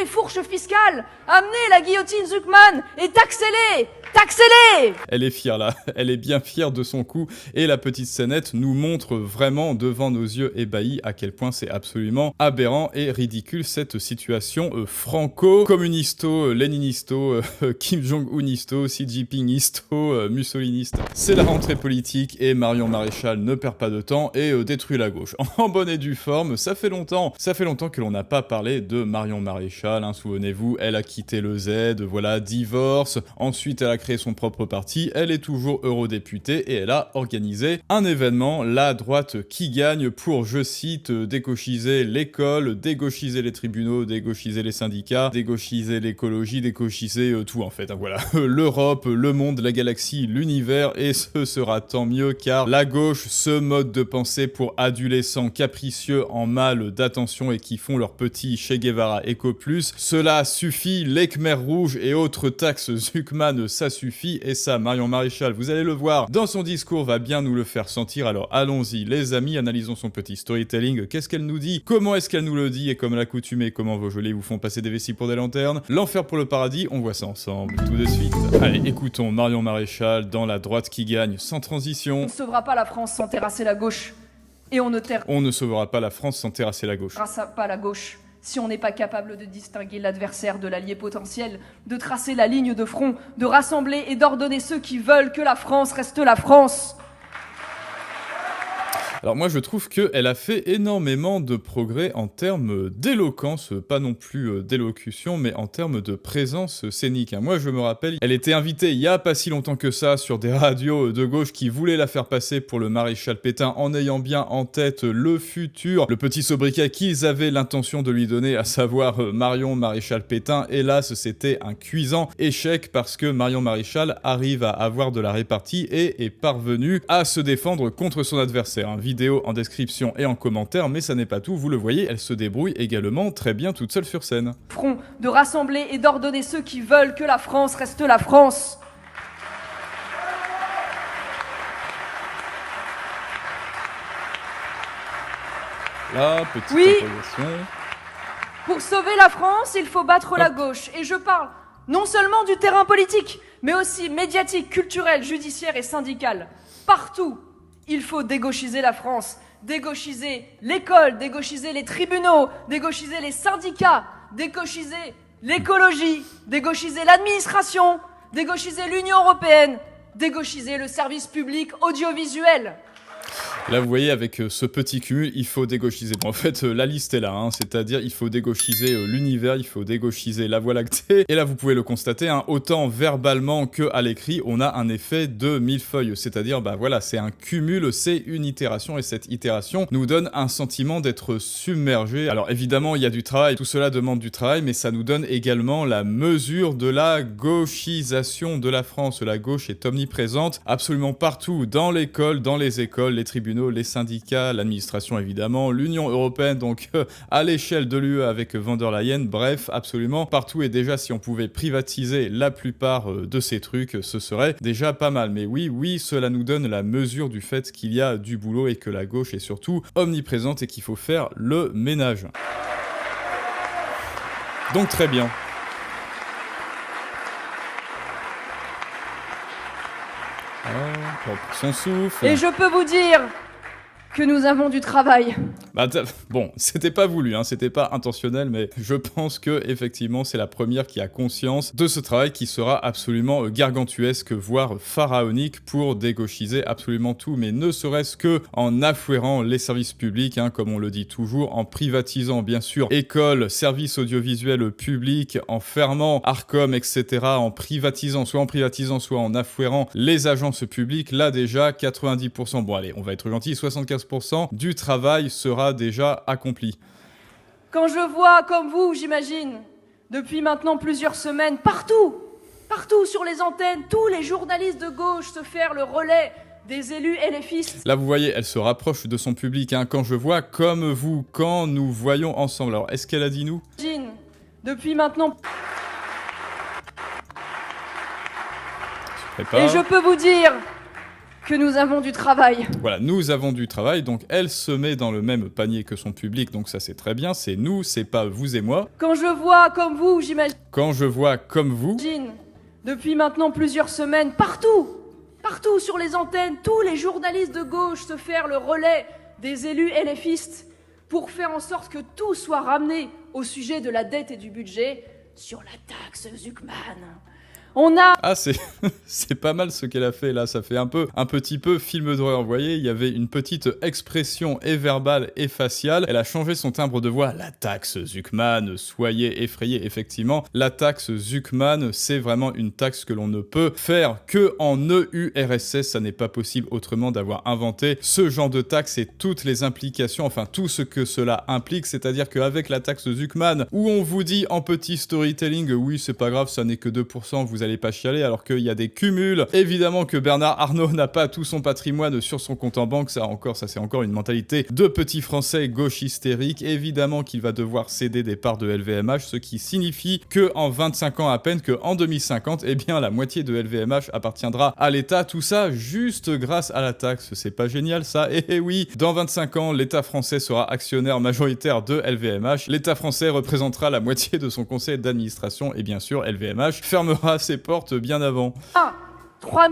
les fourches fiscales, amenez la guillotine Zuckman et taxez-les. Taxez-les! Elle est fière là, elle est bien fière de son coup et la petite scénette nous montre vraiment devant nos yeux ébahis à quel point c'est absolument aberrant et ridicule cette situation franco-communisto, léninisto, Kim Jong-unisto, Xi Jinpingisto, mussoliniste. C'est la rentrée politique et Marion Maréchal ne perd pas de temps et détruit la gauche. En bonne et due forme, ça fait longtemps que l'on n'a pas parlé de Marion Maréchal, hein, souvenez-vous, elle a quitté le Z, voilà, divorce, ensuite elle a créé son propre parti, elle est toujours eurodéputée et elle a organisé un événement, la droite qui gagne, pour, je cite, dégauchiser l'école, dégauchiser les tribunaux, dégauchiser les syndicats, dégauchiser l'écologie, dégauchiser tout en fait, hein, voilà. L'Europe, le monde, la galaxie, l'univers, et ce sera tant mieux car la gauche, ce mode de pensée pour adolescents capricieux en mal d'attention et qui font leur petit Che Guevara Eco Plus, cela suffit, les Khmers rouges et autres taxes Zuckman, ça suffit, et ça, Marion Maréchal, vous allez le voir, dans son discours, va bien nous le faire sentir. Alors allons-y, les amis, analysons son petit storytelling. Qu'est-ce qu'elle nous dit? Comment est-ce qu'elle nous le dit? Et comme l'accoutumée, comment vos gelées vous font passer des vessies pour des lanternes? L'enfer pour le paradis, on voit ça ensemble, tout de suite. Allez, écoutons Marion Maréchal dans La droite qui gagne, sans transition. On ne sauvera pas la France sans terrasser la gauche. Et on ne sauvera pas la France sans terrasser la gauche. Pas la gauche. Si on n'est pas capable de distinguer l'adversaire de l'allié potentiel, de tracer la ligne de front, de rassembler et d'ordonner ceux qui veulent que la France reste la France. Alors moi je trouve qu'elle a fait énormément de progrès en termes d'éloquence, pas non plus d'élocution, mais en termes de présence scénique. Moi je me rappelle, elle était invitée il y a pas si longtemps que ça sur des radios de gauche qui voulaient la faire passer pour le maréchal Pétain en ayant bien en tête le petit sobriquet qu'ils avaient l'intention de lui donner, à savoir Marion Maréchal Pétain. Hélas, c'était un cuisant échec parce que Marion Maréchal arrive à avoir de la répartie et est parvenue à se défendre contre son adversaire. Vidéo en description et en commentaire, mais ça n'est pas tout, vous le voyez, elle se débrouille également très bien toute seule sur scène. Front, de rassembler et d'ordonner ceux qui veulent que la France reste la France. La petite interrogation. Pour sauver la France, il faut battre la gauche. Et je parle non seulement du terrain politique, mais aussi médiatique, culturel, judiciaire et syndical. Partout, il faut dégauchiser la France, dégauchiser l'école, dégauchiser les tribunaux, dégauchiser les syndicats, dégauchiser l'écologie, dégauchiser l'administration, dégauchiser l'Union européenne, dégauchiser le service public audiovisuel. Là, vous voyez, avec ce petit cumul, il faut dégauchiser. En fait, la liste est là, hein, c'est-à-dire il faut dégauchiser l'univers, il faut dégauchiser la Voie lactée. Et là, vous pouvez le constater, hein, autant verbalement qu'à l'écrit, on a un effet de millefeuille. C'est-à-dire, bah voilà, c'est un cumul, c'est une itération, et cette itération nous donne un sentiment d'être submergé. Alors évidemment, il y a du travail, tout cela demande du travail, mais ça nous donne également la mesure de la gauchisation de la France. La gauche est omniprésente, absolument partout, dans l'école, dans les écoles, les tribunaux, les syndicats, l'administration évidemment, l'Union européenne, donc à l'échelle de l'UE avec von der Leyen, bref, absolument partout. Et déjà, si on pouvait privatiser la plupart de ces trucs, ce serait déjà pas mal. Mais oui, cela nous donne la mesure du fait qu'il y a du boulot et que la gauche est surtout omniprésente et qu'il faut faire le ménage. Donc très bien. Pour son souffle. Et je peux vous dire que nous avons du travail. Bah, bon, c'était pas voulu, hein, c'était pas intentionnel, mais je pense que effectivement c'est la première qui a conscience de ce travail qui sera absolument gargantuesque, voire pharaonique pour dégauchiser absolument tout, mais ne serait-ce que en affouérant les services publics, hein, comme on le dit toujours, en privatisant bien sûr écoles, services audiovisuels publics, en fermant Arcom, etc., en privatisant, soit en affouérant les agences publiques. Là déjà 90%, bon allez, on va être gentil, 75% du travail sera déjà accompli. Quand je vois, comme vous, j'imagine, depuis maintenant plusieurs semaines, partout sur les antennes, tous les journalistes de gauche se faire le relais des élus LFistes. Là, vous voyez, elle se rapproche de son public, hein. Quand je vois comme vous, quand nous voyons ensemble. Alors, est-ce qu'elle a dit nous? Depuis maintenant... Je prépare. Et je peux vous dire que nous avons du travail. Voilà, nous avons du travail, donc elle se met dans le même panier que son public, donc ça c'est très bien, c'est nous, c'est pas vous et moi. Quand je vois comme vous, j'imagine, Quand je vois comme vous, depuis maintenant plusieurs semaines, partout sur les antennes, tous les journalistes de gauche se faire le relais des élus LFistes pour faire en sorte que tout soit ramené au sujet de la dette et du budget sur la taxe Zuckman. On a... Ah, c'est pas mal ce qu'elle a fait là, ça fait un petit peu film d'horreur, vous voyez, il y avait une petite expression et verbale et faciale, elle a changé son timbre de voix, la taxe Zuckman, soyez effrayés, effectivement, la taxe Zuckman, c'est vraiment une taxe que l'on ne peut faire que en EURSS, ça n'est pas possible autrement d'avoir inventé ce genre de taxe et toutes les implications, enfin tout ce que cela implique, c'est-à-dire qu'avec la taxe Zuckman, où on vous dit en petit storytelling, oui c'est pas grave, ça n'est que 2%, vous allez pas chialer, alors qu'il y a des cumuls. Évidemment que Bernard Arnault n'a pas tout son patrimoine sur son compte en banque, ça c'est encore une mentalité de petit français gauche hystérique. Évidemment qu'il va devoir céder des parts de LVMH, ce qui signifie que en 25 ans à peine, que en 2050, eh bien la moitié de LVMH appartiendra à l'État, tout ça juste grâce à la taxe. C'est pas génial ça? Eh oui, dans 25 ans, l'État français sera actionnaire majoritaire de LVMH, l'État français représentera la moitié de son conseil d'administration et bien sûr LVMH fermera ses portes bien avant. 3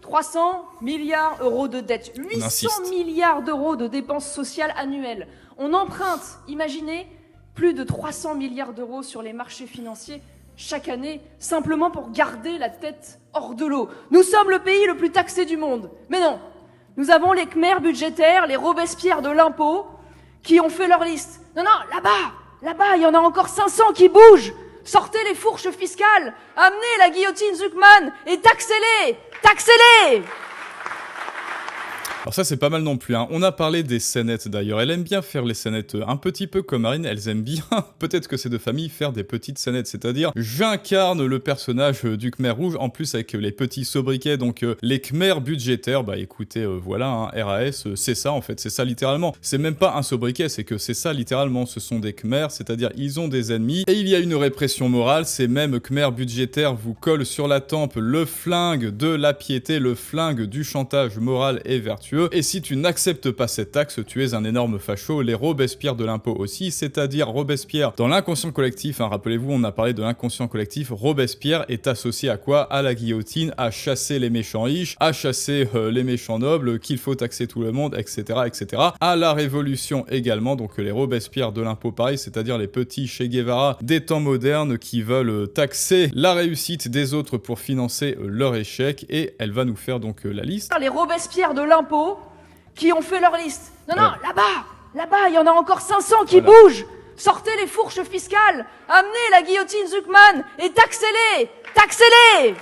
300 milliards d'euros de dette, 800 milliards d'euros de dépenses sociales annuelles. On emprunte, imaginez, plus de 300 milliards d'euros sur les marchés financiers chaque année, simplement pour garder la tête hors de l'eau. Nous sommes le pays le plus taxé du monde. Mais non, nous avons les Khmers budgétaires, les Robespierre de l'impôt, qui ont fait leur liste. Non, là-bas, il y en a encore 500 qui bougent. Sortez les fourches fiscales, amenez la guillotine Zuckman et taxez-les. Alors ça c'est pas mal non plus, hein. On a parlé des scénettes d'ailleurs, elle aime bien faire les scénettes un petit peu comme Marine, elles aiment bien, peut-être que c'est de famille, faire des petites scénettes, c'est-à-dire j'incarne le personnage du Khmer rouge, en plus avec les petits sobriquets, donc les Khmer budgétaires, bah écoutez, voilà, hein, RAS, c'est ça en fait, c'est ça littéralement, c'est même pas un sobriquet, c'est que c'est ça littéralement, ce sont des Khmer, c'est-à-dire ils ont des ennemis, et il y a une répression morale, ces mêmes Khmer budgétaires vous collent sur la tempe le flingue de la piété, le flingue du chantage moral et vertueux. Et si tu n'acceptes pas cette taxe, tu es un énorme facho, les Robespierre de l'impôt aussi, c'est-à-dire Robespierre dans l'inconscient collectif, hein, rappelez-vous, on a parlé de l'inconscient collectif, Robespierre est associé à quoi? À la guillotine, à chasser les méchants riches, à chasser les méchants nobles, qu'il faut taxer tout le monde, etc., etc. À la Révolution également, donc les Robespierre de l'impôt pareil, c'est-à-dire les petits Che Guevara des temps modernes qui veulent taxer la réussite des autres pour financer leur échec, et elle va nous faire donc la liste. Les Robespierre de l'impôt qui ont fait leur liste. Non, là-bas, il y en a encore 500 qui bougent. Sortez les fourches fiscales, amenez la guillotine Zuckman et taxez-les.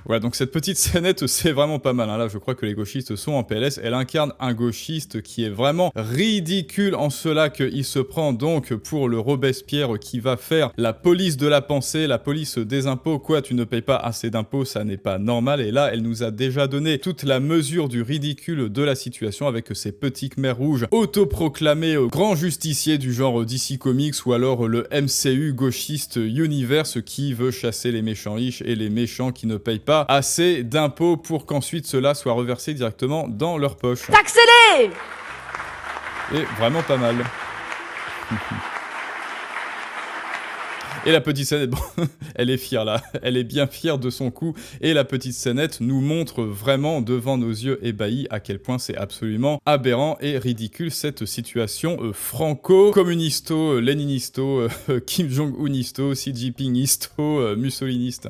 Voilà, donc cette petite scénette, c'est vraiment pas mal, hein. Là, je crois que les gauchistes sont en PLS. Elle incarne un gauchiste qui est vraiment ridicule en cela qu'il se prend donc pour le Robespierre qui va faire la police de la pensée, la police des impôts. Quoi, tu ne payes pas assez d'impôts, ça n'est pas normal. Et là, elle nous a déjà donné toute la mesure du ridicule de la situation avec ces petits Khmers rouges autoproclamés grands justiciers du genre DC Comics ou alors le MCU gauchiste Universe qui veut chasser les méchants riches et les méchants qui ne payent pas assez d'impôts pour qu'ensuite cela soit reversé directement dans leur poche. Taxez-les! Et vraiment pas mal. Et la petite scénette, bon, elle est fière là, elle est bien fière de son coup, et la petite scénette nous montre vraiment devant nos yeux ébahis à quel point c'est absolument aberrant et ridicule cette situation franco-communisto, léninisto, Kim Jong-unisto, Xi Jinpingisto, mussoliniste.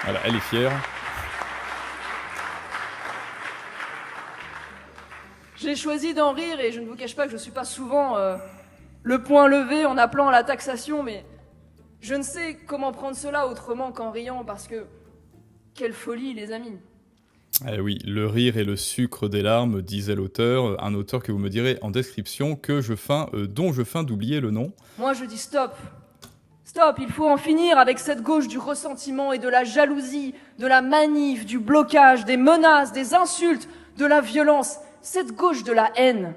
Voilà, elle est fière. J'ai choisi d'en rire et je ne vous cache pas que je suis pas souvent le poing levé en appelant à la taxation, mais je ne sais comment prendre cela autrement qu'en riant parce que quelle folie les amis. Eh oui, le rire est le sucre des larmes, disait l'auteur, un auteur que vous me direz en description dont je feins d'oublier le nom. Moi je dis stop. Stop, il faut en finir avec cette gauche du ressentiment et de la jalousie, de la manif, du blocage, des menaces, des insultes, de la violence, cette gauche de la haine.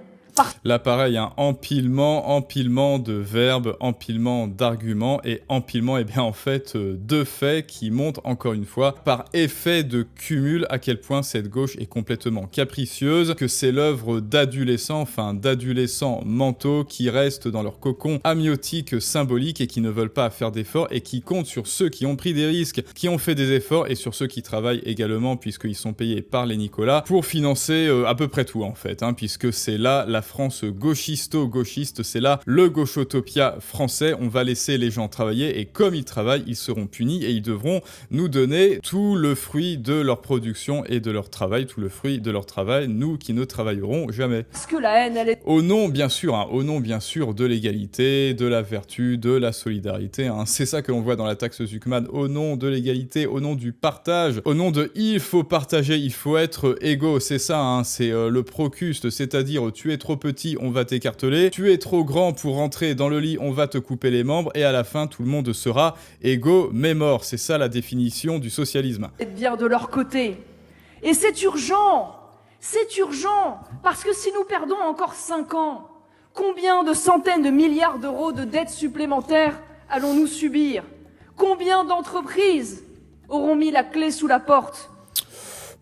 Là, pareil, un empilement de verbes, empilement d'arguments et empilement, eh bien, en fait, de faits qui montrent, encore une fois, par effet de cumul, à quel point cette gauche est complètement capricieuse, que c'est l'œuvre d'adolescents, d'adolescents mentaux qui restent dans leur cocon amniotique symbolique et qui ne veulent pas faire d'efforts et qui comptent sur ceux qui ont pris des risques, qui ont fait des efforts et sur ceux qui travaillent également, puisqu'ils sont payés par les Nicolas, pour financer à peu près tout, en fait, puisque c'est là la France gauchiste, c'est là le gauchotopia français. On va laisser les gens travailler et comme ils travaillent, ils seront punis et ils devront nous donner tout le fruit de leur production et de leur travail, tout le fruit de leur travail, nous qui ne travaillerons jamais. Parce que la haine, elle est... Au nom, bien sûr, de l'égalité, de la vertu, de la solidarité, c'est ça que l'on voit dans la taxe Zuckman, au nom de l'égalité, au nom du partage, au nom de il faut partager, il faut être égaux, c'est ça, c'est le procuste, c'est-à-dire tu es trop petit, on va t'écarteler, tu es trop grand pour rentrer dans le lit, on va te couper les membres, et à la fin, tout le monde sera égaux mais mort. C'est ça la définition du socialisme. Être bien de leur côté. Et c'est urgent, parce que si nous perdons encore 5 ans, combien de centaines de milliards d'euros de dettes supplémentaires allons-nous subir? Combien d'entreprises auront mis la clé sous la porte?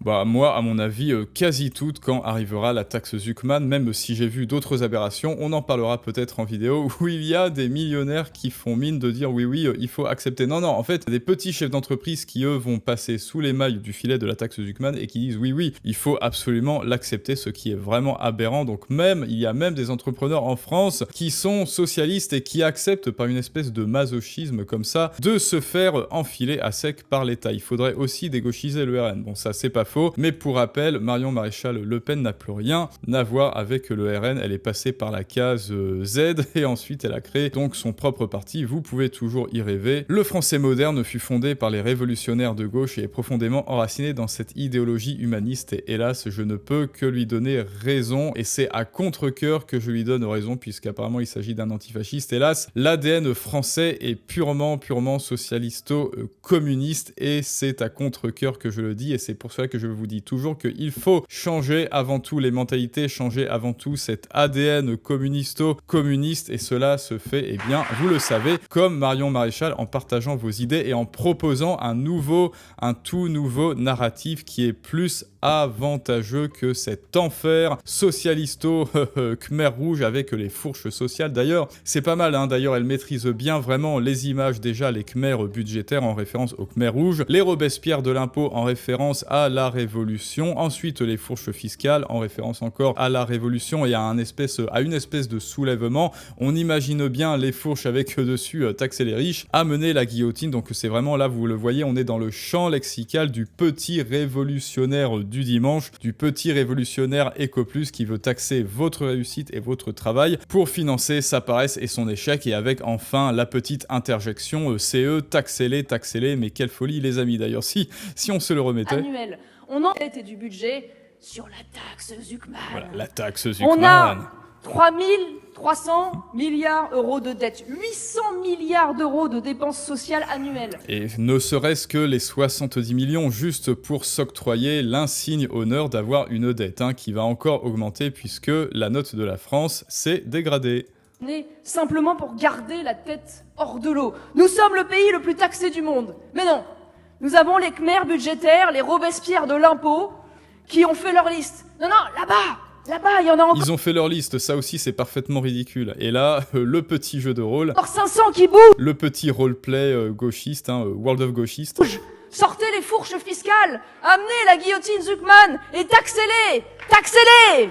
Moi, à mon avis, quasi toutes quand arrivera la taxe Zuckman, même si j'ai vu d'autres aberrations, on en parlera peut-être en vidéo, où il y a des millionnaires qui font mine de dire oui, il faut accepter. Non, en fait, des petits chefs d'entreprise qui, eux, vont passer sous les mailles du filet de la taxe Zuckman et qui disent oui, il faut absolument l'accepter, ce qui est vraiment aberrant. Donc il y a même des entrepreneurs en France qui sont socialistes et qui acceptent par une espèce de masochisme comme ça, de se faire enfiler à sec par l'État. Il faudrait aussi dégauchiser le RN. Bon, ça, c'est pas faux. Mais pour rappel, Marion Maréchal Le Pen n'a plus rien à voir avec le RN. Elle est passée par la case Z et ensuite elle a créé donc son propre parti. Vous pouvez toujours y rêver. Le français moderne fut fondé par les révolutionnaires de gauche et est profondément enraciné dans cette idéologie humaniste. Et hélas, je ne peux que lui donner raison. Et c'est à contre-cœur que je lui donne raison, puisqu'apparemment il s'agit d'un antifasciste. Hélas, l'ADN français est purement socialisto-communiste. Et c'est à contre-cœur que je le dis. Et c'est pour cela que je vous dis toujours qu'il faut changer avant tout les mentalités, changer avant tout cet ADN communiste, et cela se fait, eh bien, vous le savez, comme Marion Maréchal, en partageant vos idées et en proposant un tout nouveau narratif qui est plus avantageux que cet enfer socialisto-khmer rouge avec les fourches sociales. D'ailleurs, c'est pas mal, d'ailleurs, elle maîtrise bien vraiment les images, déjà les khmers budgétaires en référence au khmer rouge, les Robespierre de l'impôt en référence à la Révolution, ensuite les fourches fiscales en référence encore à la Révolution et à une espèce de soulèvement. On imagine bien les fourches avec dessus taxer les riches, amener la guillotine. Donc c'est vraiment là, vous le voyez, on est dans le champ lexical du petit révolutionnaire du dimanche, du petit révolutionnaire éco-plus qui veut taxer votre réussite et votre travail pour financer sa paresse et son échec, et avec enfin la petite interjection CE, taxez-les, mais quelle folie les amis. D'ailleurs, si on se le remettait... Annuel. On en était du budget sur la taxe Zuckman. Voilà, la taxe Zuckman. On a 3300 milliards d'euros de dettes, 800 milliards d'euros de dépenses sociales annuelles. Et ne serait-ce que les 70 millions juste pour s'octroyer l'insigne honneur d'avoir une dette, qui va encore augmenter puisque la note de la France s'est dégradée. Simplement pour garder la tête hors de l'eau. Nous sommes le pays le plus taxé du monde. Mais non, nous avons les khmers budgétaires, les Robespierre de l'impôt, qui ont fait leur liste. Non, là-bas, il y en a encore. Ils ont fait leur liste, ça aussi c'est parfaitement ridicule. Et là, le petit jeu de rôle. Encore 500 qui bougent. Le petit roleplay gauchiste, World of Gauchiste. Sortez les fourches fiscales, amenez la guillotine Zuckman et taxez-les.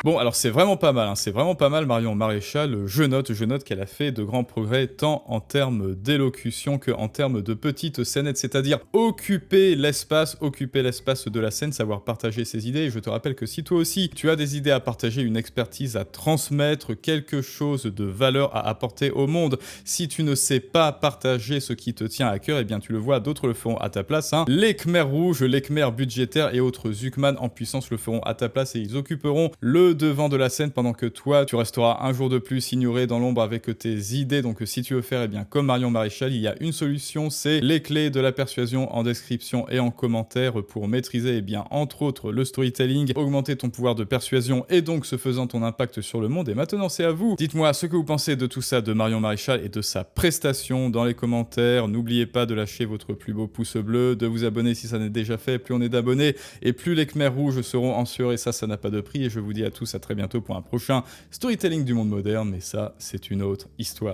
Bon, alors c'est vraiment pas mal, Marion Maréchal. Je note qu'elle a fait de grands progrès, tant en termes d'élocution que en termes de petites scénettes, c'est-à-dire occuper l'espace de la scène, savoir partager ses idées. Et je te rappelle que si toi aussi, tu as des idées à partager, une expertise à transmettre, quelque chose de valeur à apporter au monde, si tu ne sais pas partager ce qui te tient à cœur, eh bien tu le vois, d'autres le feront à ta place. Les Khmers rouges, les Khmers budgétaires et autres Zuckman en puissance le feront à ta place et ils occuperont le le devant de la scène pendant que toi, tu resteras un jour de plus ignoré dans l'ombre avec tes idées. Donc si tu veux faire, eh bien, comme Marion Maréchal, il y a une solution, c'est les clés de la persuasion en description et en commentaire pour maîtriser, eh bien, entre autres, le storytelling, augmenter ton pouvoir de persuasion et donc, ce faisant, ton impact sur le monde. Et maintenant, c'est à vous. Dites-moi ce que vous pensez de tout ça de Marion Maréchal et de sa prestation dans les commentaires. N'oubliez pas de lâcher votre plus beau pouce bleu, de vous abonner si ça n'est déjà fait. Plus on est d'abonnés et plus les Khmers rouges seront en sueur, et ça n'a pas de prix. Et je vous dis à tous à très bientôt pour un prochain storytelling du monde moderne, mais ça, c'est une autre histoire.